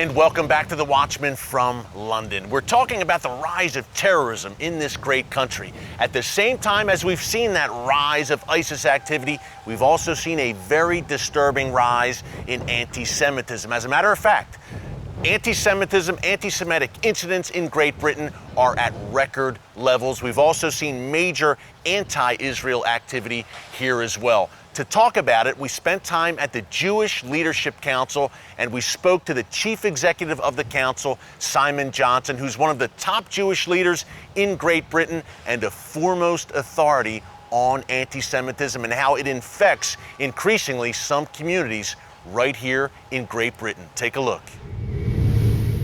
And welcome back to The Watchman from London. We're talking about the rise of terrorism in this great country. At the same time as we've seen that rise of ISIS activity, we've also seen a very disturbing rise in anti-Semitism. As a matter of fact, anti-Semitism, anti-Semitic incidents in Great Britain are at record levels. We've also seen major anti-Israel activity here as well. To talk about it, we spent time at the Jewish Leadership Council, and we spoke to the chief executive of the council, Simon Johnson, who's one of the top Jewish leaders in Great Britain and a foremost authority on anti-Semitism and how it infects increasingly some communities right here in Great Britain. Take a look.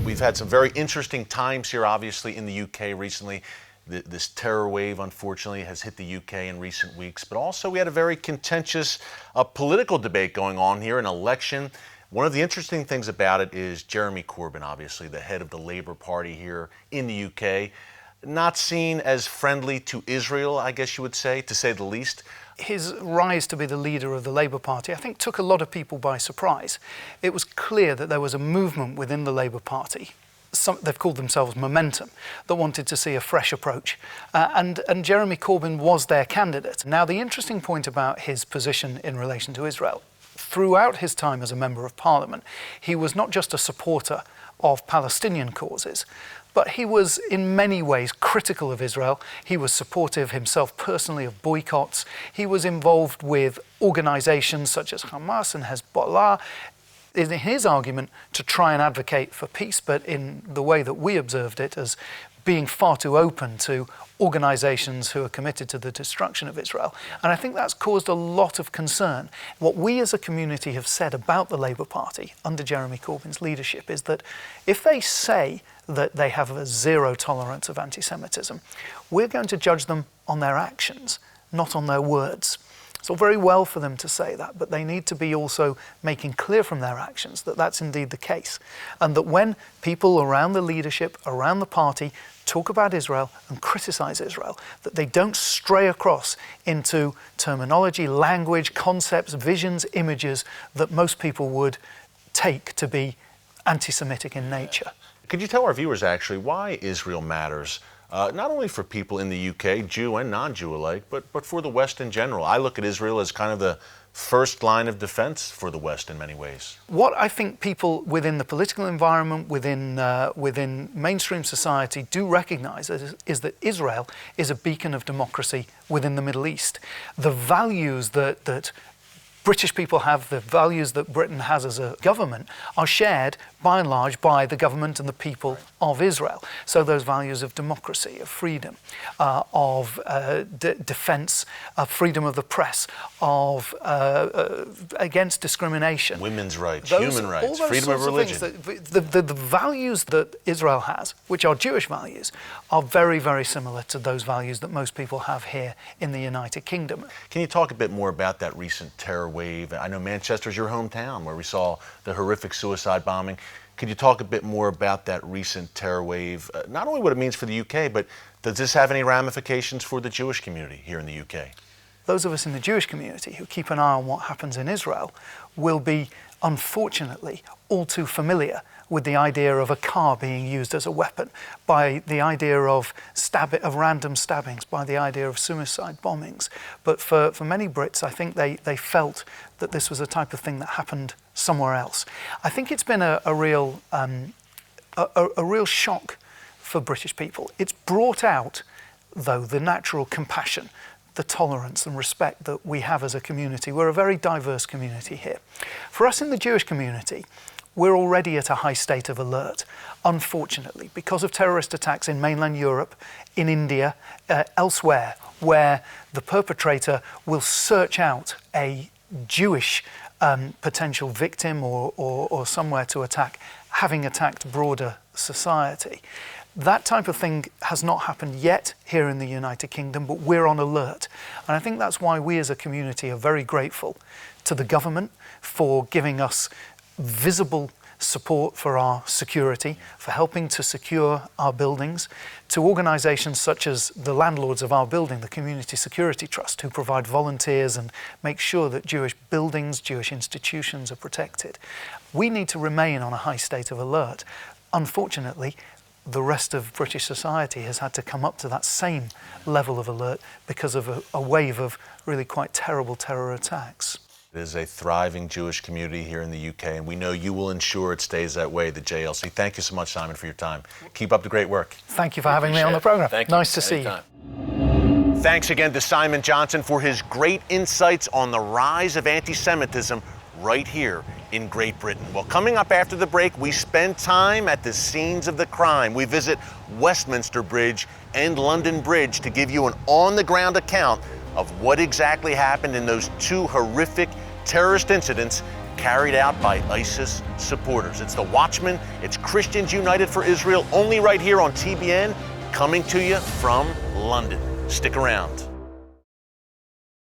We've had some very interesting times here, obviously, in the UK recently. This terror wave, unfortunately, has hit the UK in recent weeks, but also we had a very contentious political debate going on here, an election. One of the interesting things about it is Jeremy Corbyn, obviously, the head of the Labour Party here in the UK, not seen as friendly to Israel, I guess you would say, to say the least. His rise to be the leader of the Labour Party, I think, took a lot of people by surprise. It was clear that there was a movement within the Labour Party, they've called themselves Momentum, that wanted to see a fresh approach. And Jeremy Corbyn was their candidate. Now, the interesting point about his position in relation to Israel, throughout his time as a Member of Parliament, he was not just a supporter of Palestinian causes, but he was in many ways critical of Israel. He was supportive himself personally of boycotts. He was involved with organisations such as Hamas and Hezbollah in his argument to try and advocate for peace, but in the way that we observed it as being far too open to organisations who are committed to the destruction of Israel. And I think that's caused a lot of concern. What we as a community have said about the Labour Party under Jeremy Corbyn's leadership is that if they say that they have a zero tolerance of anti-Semitism, we're going to judge them on their actions, not on their words. It's all very well for them to say that, but they need to be also making clear from their actions that that's indeed the case. And that when people around the leadership, around the party, talk about Israel and criticise Israel, that they don't stray across into terminology, language, concepts, visions, images that most people would take to be anti-Semitic in nature. Could you tell our viewers, actually, why Israel matters? Not only for people in the UK, Jew and non-Jew alike, but for the West in general. I look at Israel as kind of the first line of defense for the West in many ways. What I think people within the political environment, within mainstream society do recognize is that Israel is a beacon of democracy within the Middle East. The values that British people have, the values that Britain has as a government, are shared by and large by the government and the people of Israel. So those values of democracy, of freedom, of defense, of freedom of the press, of against discrimination. Women's rights, human rights, freedom of religion. The values that Israel has, which are Jewish values, are very, very similar to those values that most people have here in the United Kingdom. Can you talk a bit more about that recent terror wave? I know Manchester's your hometown, where we saw the horrific suicide bombing. Could you talk a bit more about that recent terror wave? Not only what it means for the UK, but does this have any ramifications for the Jewish community here in the UK? Those of us in the Jewish community who keep an eye on what happens in Israel will be, unfortunately, all too familiar with the idea of a car being used as a weapon, by the idea of random stabbings, by the idea of suicide bombings. But for many Brits, I think they felt that this was a type of thing that happened somewhere else. I think it's been a real shock for British people. It's brought out, though, the natural compassion, the tolerance and respect that we have as a community. We're a very diverse community here. For us in the Jewish community, we're already at a high state of alert, unfortunately, because of terrorist attacks in mainland Europe, in India, elsewhere, where the perpetrator will search out a Jewish potential victim or somewhere to attack, having attacked broader society. That type of thing has not happened yet here in the United Kingdom, but we're on alert. And I think that's why we as a community are very grateful to the government for giving us visible support for our security, for helping to secure our buildings, to organisations such as the landlords of our building, the Community Security Trust, who provide volunteers and make sure that Jewish buildings, Jewish institutions are protected. We need to remain on a high state of alert. Unfortunately, the rest of British society has had to come up to that same level of alert because of a wave of really quite terrible terror attacks. It is a thriving Jewish community here in the UK, and we know you will ensure it stays that way, the JLC. Thank you so much, Simon, for your time. Keep up the great work. Thank you for having me on the programme. Thank you. Nice to see you. Thanks again to Simon Johnson for his great insights on the rise of anti-Semitism right here in Great Britain. Well, coming up after the break, we spend time at the scenes of the crime. We visit Westminster Bridge and London Bridge to give you an on-the-ground account of what exactly happened in those two horrific terrorist incidents carried out by ISIS supporters. It's The Watchmen, it's Christians United for Israel, only right here on TBN, coming to you from London. Stick around.